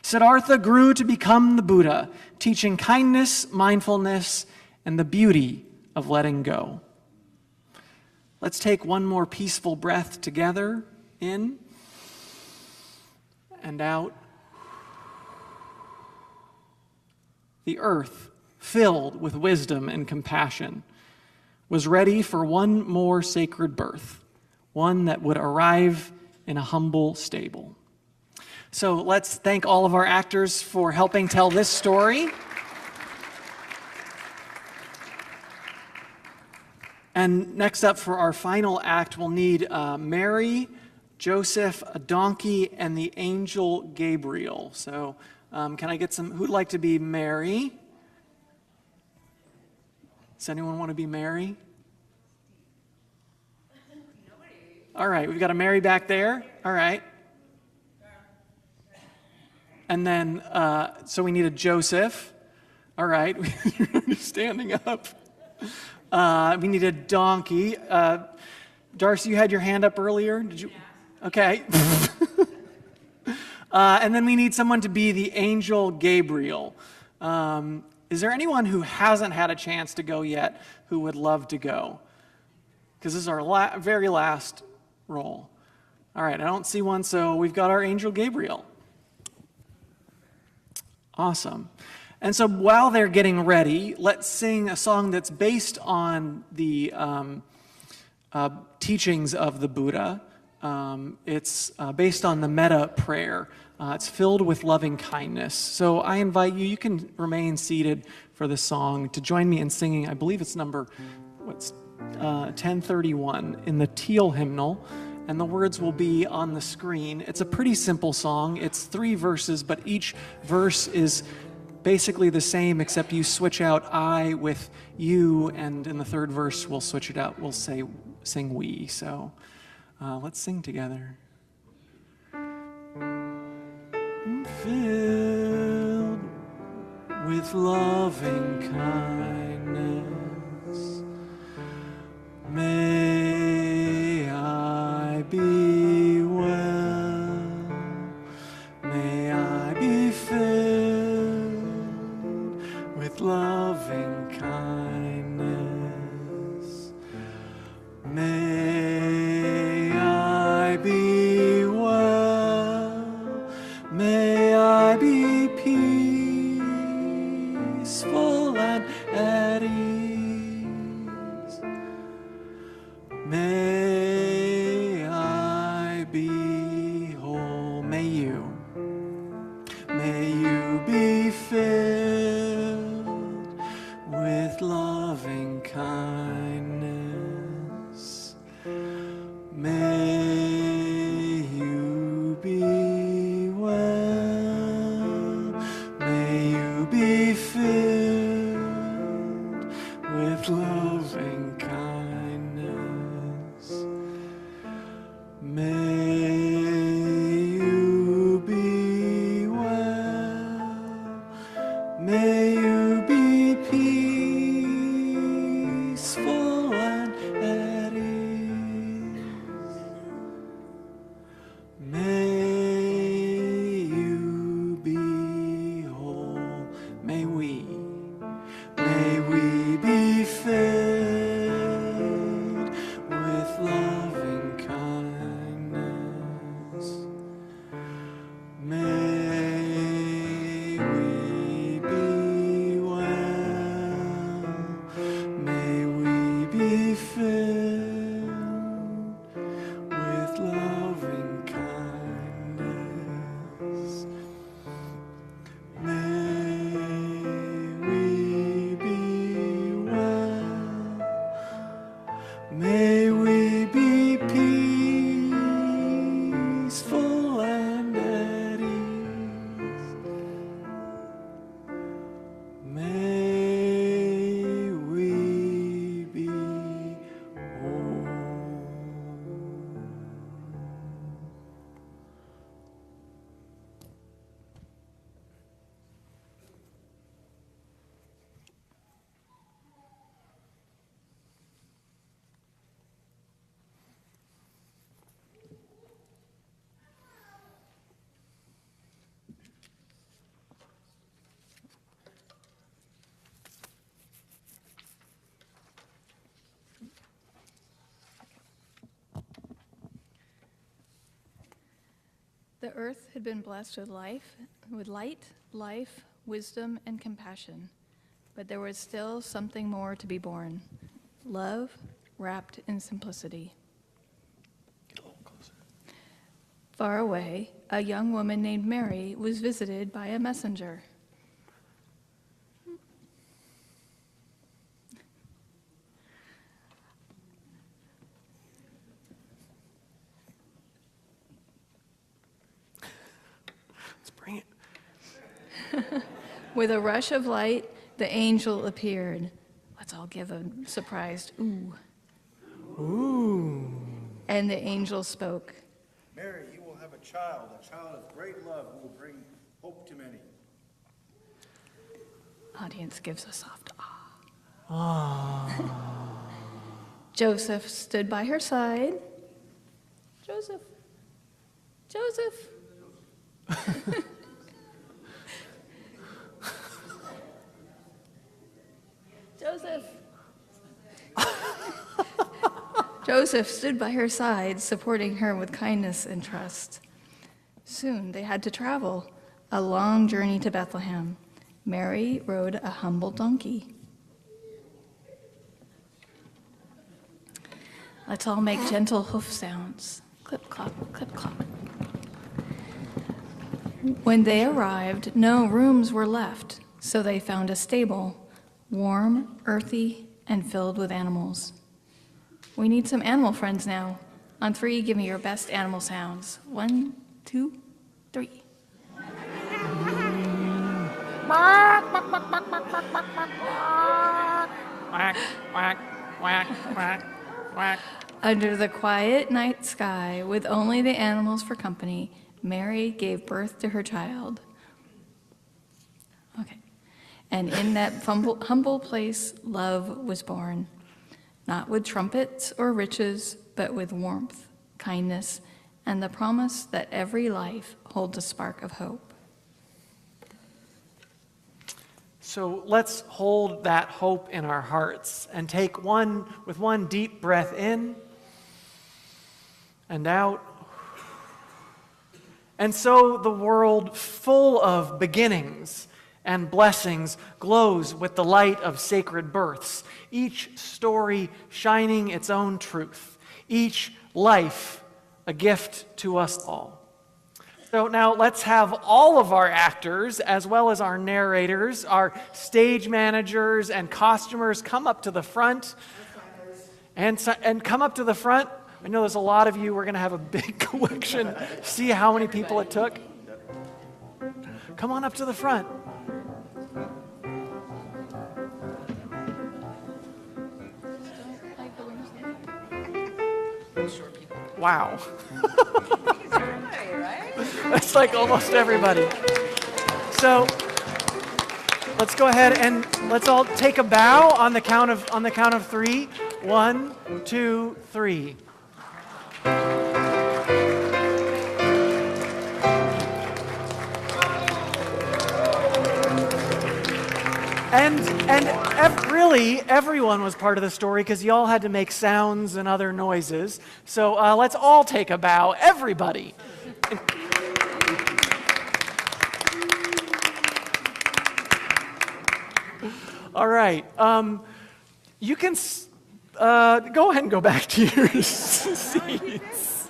Siddhartha grew to become the Buddha, teaching kindness, mindfulness, and the beauty of letting go. Let's take one more peaceful breath together, in and out. The earth, filled with wisdom and compassion, was ready for one more sacred birth, one that would arrive in a humble stable. So let's thank all of our actors for helping tell this story. And next up for our final act, we'll need Mary, Joseph, a donkey, and the angel Gabriel. So can I get some, who'd like to be Mary? Does anyone want to be Mary? All right, we've got a Mary back there. All right. And then, so we need a Joseph. All right, you're already standing up. We need a donkey. Darcy, you had your hand up earlier. Did you? Okay. And then we need someone to be the angel Gabriel. Is there anyone who hasn't had a chance to go yet who would love to go? Because this is our very last role. All right, I don't see one, so we've got our angel Gabriel. Awesome. And so while they're getting ready, let's sing a song that's based on the teachings of the Buddha. It's based on the metta prayer. It's filled with loving kindness. So I invite you, you can remain seated for the song, to join me in singing, I believe it's number 1031 in the Teal hymnal. And the words will be on the screen. It's a pretty simple song. It's 3 verses, but each verse is basically the same, except you switch out I with you, and in the third verse we'll switch it out. We'll sing we. So let's sing together. Filled with loving kindness, may I be well, may I be filled with loving kindness, may I be well, may I be peaceful and at ease, may I be whole. May you be filled with loving kindness. May you be well. May you be filled with loving kindness. May you be well. May you be peaceful and at ease. May you be whole. May we be filled with loving kindness. May we be well. May we be filled with loving kindness. May we be well. May we be peaceful and at ease. May we be whole. The earth had been blessed with light, life, wisdom, and compassion. But there was still something more to be born. Love wrapped in simplicity. Get a little closer. Far away, a young woman named Mary was visited by a messenger. Bring it. With a rush of light, the angel appeared. Let's all give a surprised ooh. Ooh. And the angel spoke. Mary, you will have a child of great love who will bring hope to many. Audience gives a soft ah. Ah. Joseph stood by her side. Joseph. Joseph stood by her side, supporting her with kindness and trust. Soon they had to travel, a long journey to Bethlehem. Mary rode a humble donkey. Let's all make gentle hoof sounds. Clip, clop, clip, clop. When they arrived, no rooms were left, so they found a stable, warm, earthy, and filled with animals. We need some animal friends now. On 3, give me your best animal sounds. 1, 2, 3. Quack, quack, quack, quack, quack. Under the quiet night sky, with only the animals for company, Mary gave birth to her child. Okay. And in that humble place, love was born. Not with trumpets or riches, but with warmth, kindness, and the promise that every life holds a spark of hope. So let's hold that hope in our hearts and take one deep breath in and out. And so the world full of beginnings and blessings glows with the light of sacred births, each story shining its own truth, each life a gift to us all. So now let's have all of our actors, as well as our narrators, our stage managers and costumers come up to the front and come up to the front. I know there's a lot of you. We're going to have a big collection. See how many people it took? Come on up to the front. Wow. That's like almost everybody. So let's go ahead and let's all take a bow on the count of 3. 1, 2, 3. And really, everyone was part of the story because you all had to make sounds and other noises. So let's all take a bow, everybody. All right. You can go ahead and go back to your seats.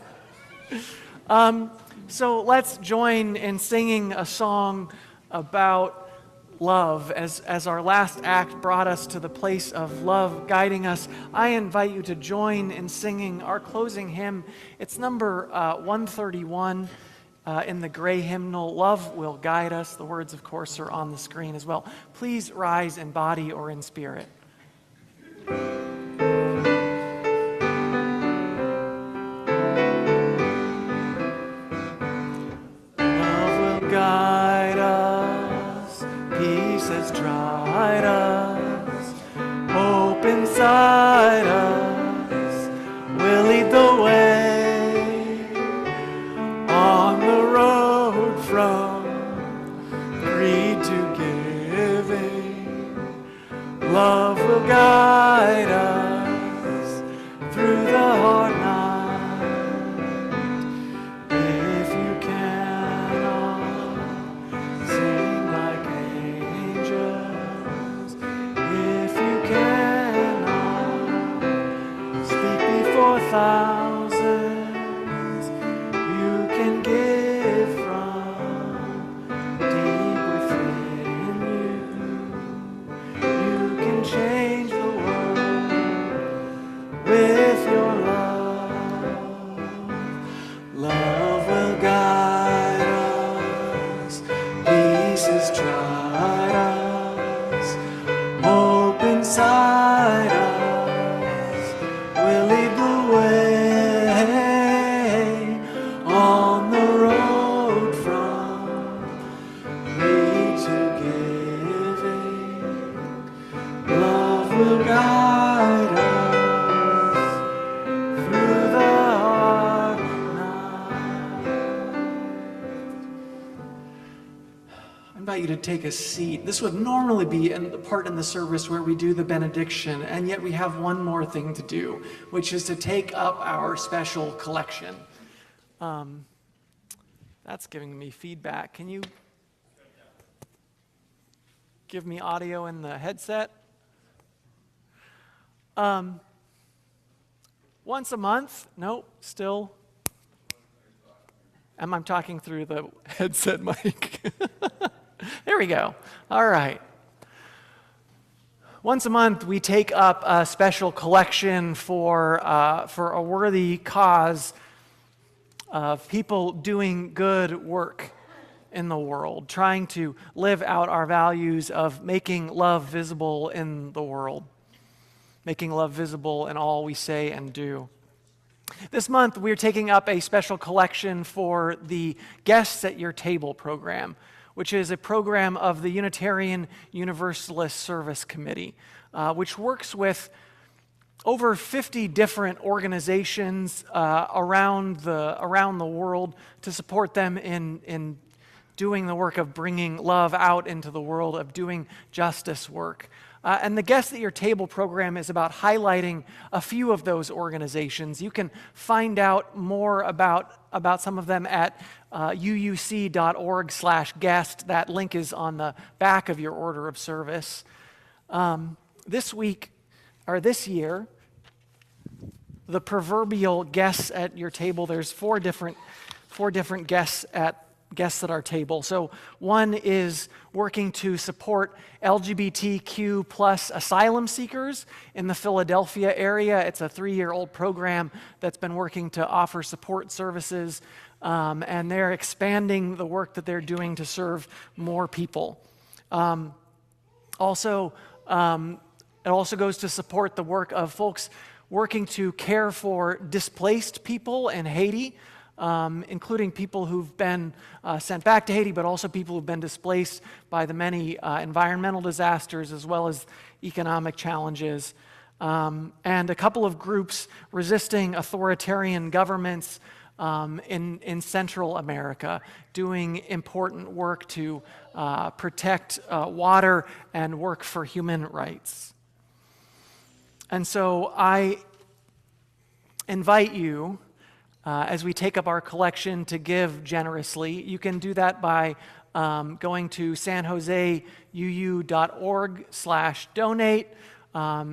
So let's join in singing a song about love. As our last act brought us to the place of love guiding us, I invite you to join in singing our closing hymn. It's number 131 in the gray hymnal, Love Will Guide Us. The words, of course, are on the screen as well. Please rise in body or in spirit. Love will guide us, peace has dried us, hope inside us will lead the way on the road from greed to giving. Love will guide us. thousands you can give from deep within you. You can change the world with your love. Love will guide us, peace is tried us, hope inside us will lead the way on the road from greed to giving. Love will guide us through the hard night. I invite you to take a seat. This would normally be the part in the service where we do the benediction, and yet we have one more thing to do, which is to take up our special collection. That's giving me feedback. Can you give me audio in the headset? Once a month? Nope, still. I'm talking through the headset mic. There we go. All right. Once a month, we take up a special collection for a worthy cause of people doing good work in the world, trying to live out our values of making love visible in the world, making love visible in all we say and do. This month, we're taking up a special collection for the Guests at Your Table program, which is a program of the Unitarian Universalist Service Committee, which works with over 50 different organizations around the world to support them in doing the work of bringing love out into the world, of doing justice work. And the Guests at Your Table program is about highlighting a few of those organizations. You can find out more about some of them at uuc.org/guest. That link is on the back of your order of service. This year, the proverbial guests at your table, there's four different guests at our table. So one is working to support LGBTQ plus asylum seekers in the Philadelphia area. It's a 3-year-old program that's been working to offer support services, and they're expanding the work that they're doing to serve more people. It also goes to support the work of folks working to care for displaced people in Haiti, including people who've been sent back to Haiti, but also people who've been displaced by the many environmental disasters as well as economic challenges. And a couple of groups resisting authoritarian governments in Central America, doing important work to protect water and work for human rights. And so I invite you, as we take up our collection, to give generously. You can do that by going to sanjoseuu.org/donate.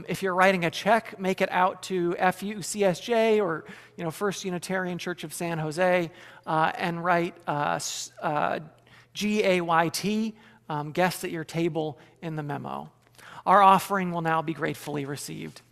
If you're writing a check, make it out to FUCSJ or First Unitarian Church of San Jose, and write GAYT, Guests at Your Table, in the memo. Our offering will now be gratefully received.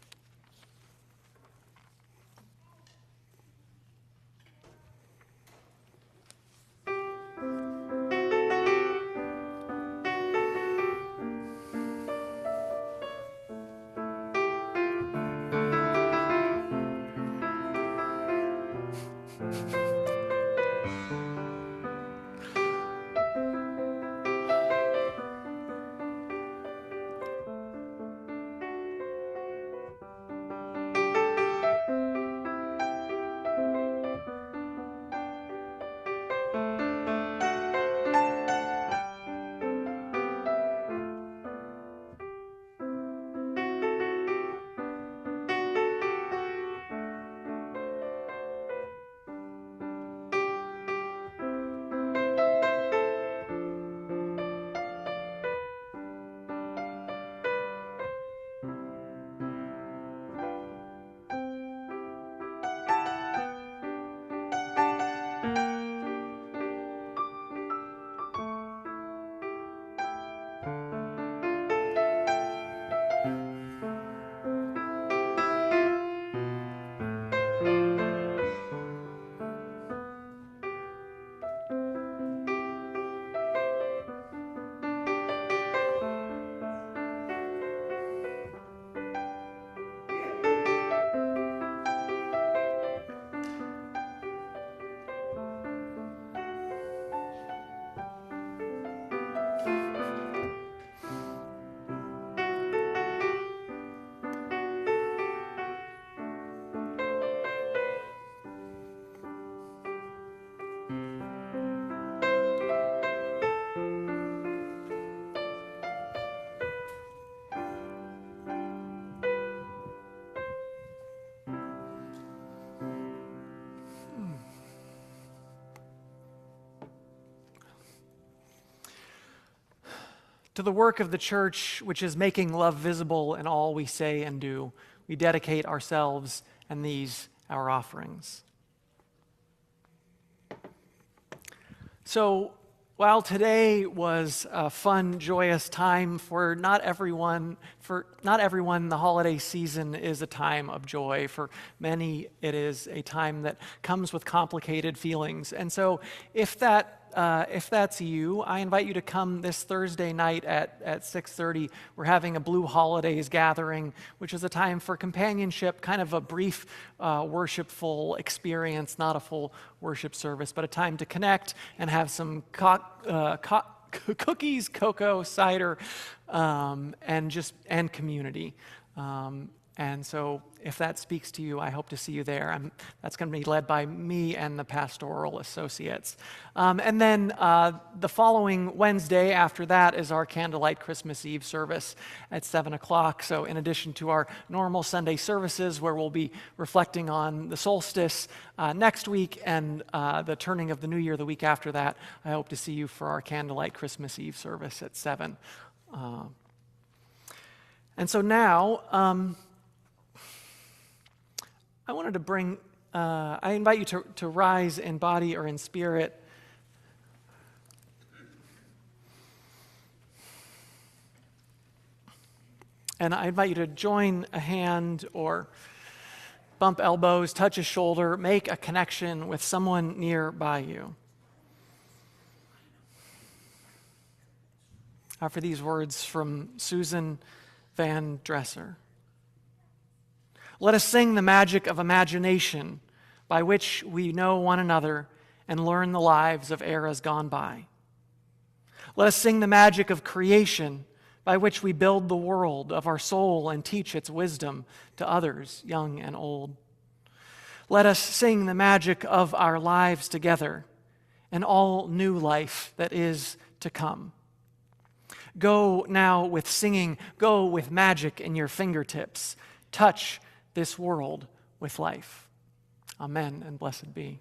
To the work of the church, which is making love visible in all we say and do, we dedicate ourselves and these our offerings. So, while today was a fun, joyous time for not everyone, the holiday season is a time of joy. For many, it is a time that comes with complicated feelings. And so, if that's you, I invite you to come this Thursday night at 6:30. We're having a Blue Holidays gathering, which is a time for companionship, kind of a brief worshipful experience, not a full worship service, but a time to connect and have some cookies, cocoa, cider, and community. And so if that speaks to you, I hope to see you there. That's going to be led by me and the pastoral associates. And then the following Wednesday after that is our Candlelight Christmas Eve service at 7 o'clock. So in addition to our normal Sunday services where we'll be reflecting on the solstice next week and the turning of the new year the week after that, I hope to see you for our Candlelight Christmas Eve service at 7. And so now, I wanted to bring, I invite you to rise in body or in spirit. And I invite you to join a hand or bump elbows, touch a shoulder, make a connection with someone nearby you. After these words from Susan Van Dresser. Let us sing the magic of imagination by which we know one another and learn the lives of eras gone by. Let us sing the magic of creation by which we build the world of our soul and teach its wisdom to others, young and old. Let us sing the magic of our lives together and all new life that is to come. Go now with singing, go with magic in your fingertips. Touch this world with life. Amen and blessed be.